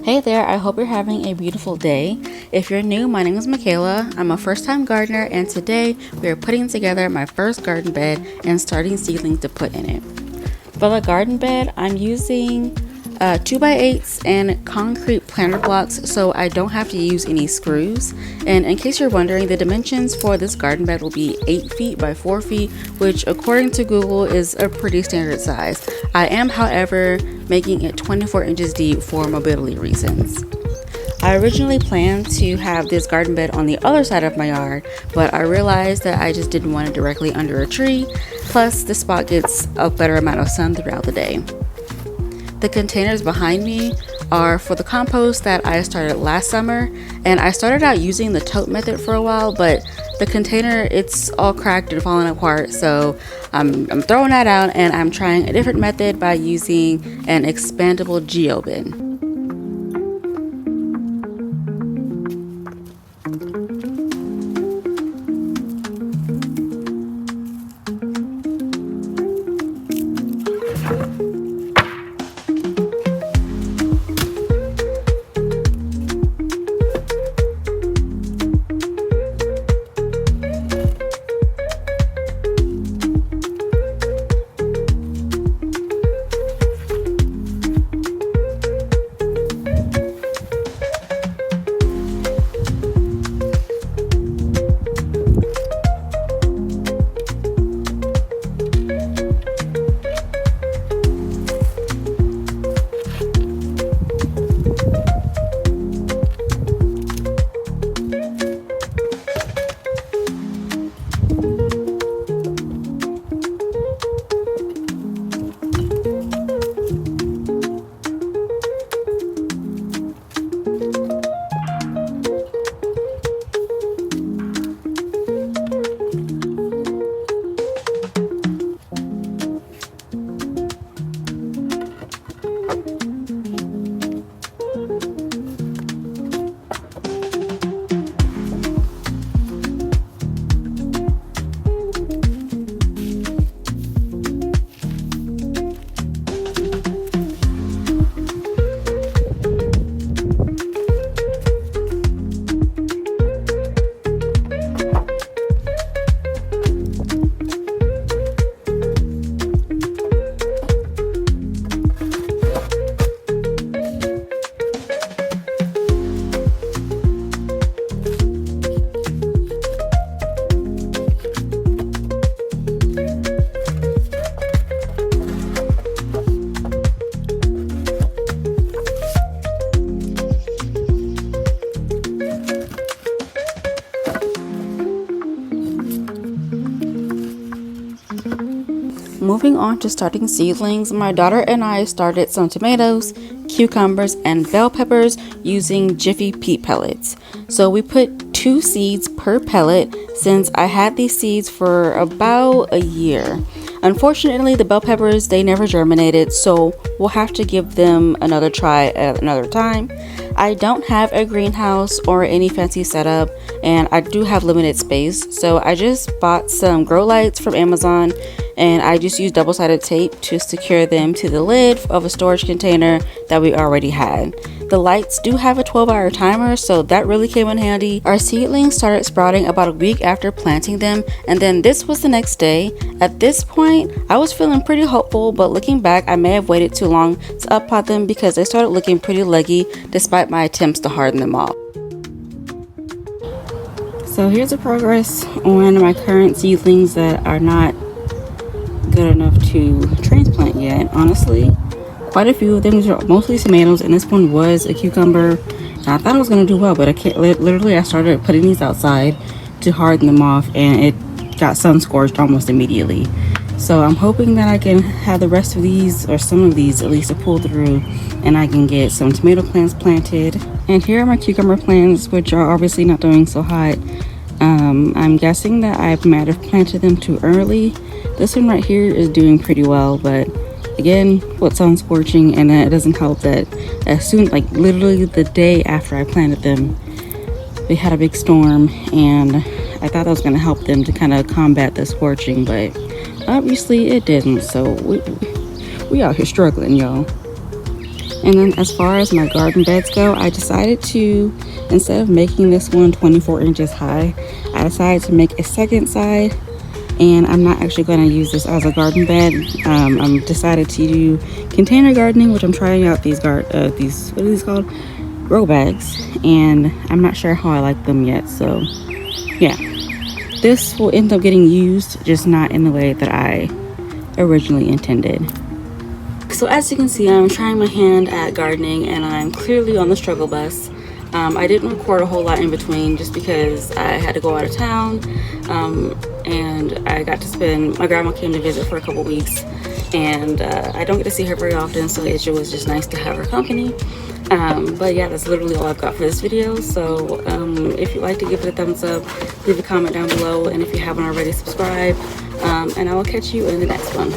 Hey there, I hope you're having a beautiful day. If you're new, my name is Mikayla. I'm a first-time gardener, and today we are putting together my first garden bed and starting seedlings to put in it. For the garden bed, I'm using 2x8s and concrete planter blocks so I don't have to use any screws. And in case you're wondering, the dimensions for this garden bed will be 8 feet by 4 feet, which according to Google is a pretty standard size. I am, however, making it 24 inches deep for mobility reasons. I originally planned to have this garden bed on the other side of my yard, but I realized that I just didn't want it directly under a tree. Plus, this spot gets a better amount of sun throughout the day. The containers behind me are for the compost that I started last summer, and I started out using the tote method for a while, but the container, it's all cracked and falling apart, so I'm throwing that out and I'm trying a different method by using an expandable geobin. Moving on to starting seedlings, my daughter and I started some tomatoes, cucumbers, and bell peppers using Jiffy peat pellets. So we put 2 seeds per pellet since I had these seeds for about a year. Unfortunately, the bell peppers, they never germinated, so we'll have to give them another try at another time. I don't have a greenhouse or any fancy setup, and I do have limited space, so I just bought some grow lights from Amazon, and I just used double-sided tape to secure them to the lid of a storage container that we already had. The lights do have a 12-hour timer, so that really came in handy. Our seedlings started sprouting about a week after planting them, and then this was the next day. At this point, I was feeling pretty hopeful, but looking back, I may have waited too long to uppot them because they started looking pretty leggy despite my attempts to harden them off. So here's the progress on my current seedlings that are not good enough to transplant yet. Honestly, quite a few of them are mostly tomatoes, and this one was a cucumber. And I thought it was going to do well, but I can't. Literally, I started putting these outside to harden them off, and it got sun scorched almost immediately. So I'm hoping that I can have the rest of these, or some of these at least, to pull through, and I can get some tomato plants planted. And here are my cucumber plants, which are obviously not doing so hot. I'm guessing that I might have planted them too early. This one right here is doing pretty well, but again, with sun scorching, and it doesn't help that as soon, like literally the day after I planted them, we had a big storm, and I thought that was going to help them to kind of combat the scorching, but obviously it didn't. So we out here struggling, y'all. And then as far as my garden beds go, I decided to, instead of making this one 24 inches high, I decided to make a second side, and I'm not actually going to use this as a garden bed. I'm decided to do container gardening, which I'm trying out these what are these called? Grow bags, and I'm not sure how I like them yet. So yeah, this will end up getting used, just not in the way that I originally intended. So as you can see, I'm trying my hand at gardening, and I'm clearly on the struggle bus. I didn't record a whole lot in between just because I had to go out of town, and I got to spend, my grandma came to visit for a couple weeks, and I don't get to see her very often, so it was just nice to have her company. But yeah, that's literally all I've got for this video. So if you'd like to give it a thumbs up, leave a comment down below, and if you haven't already, subscribe, and I will catch you in the next one.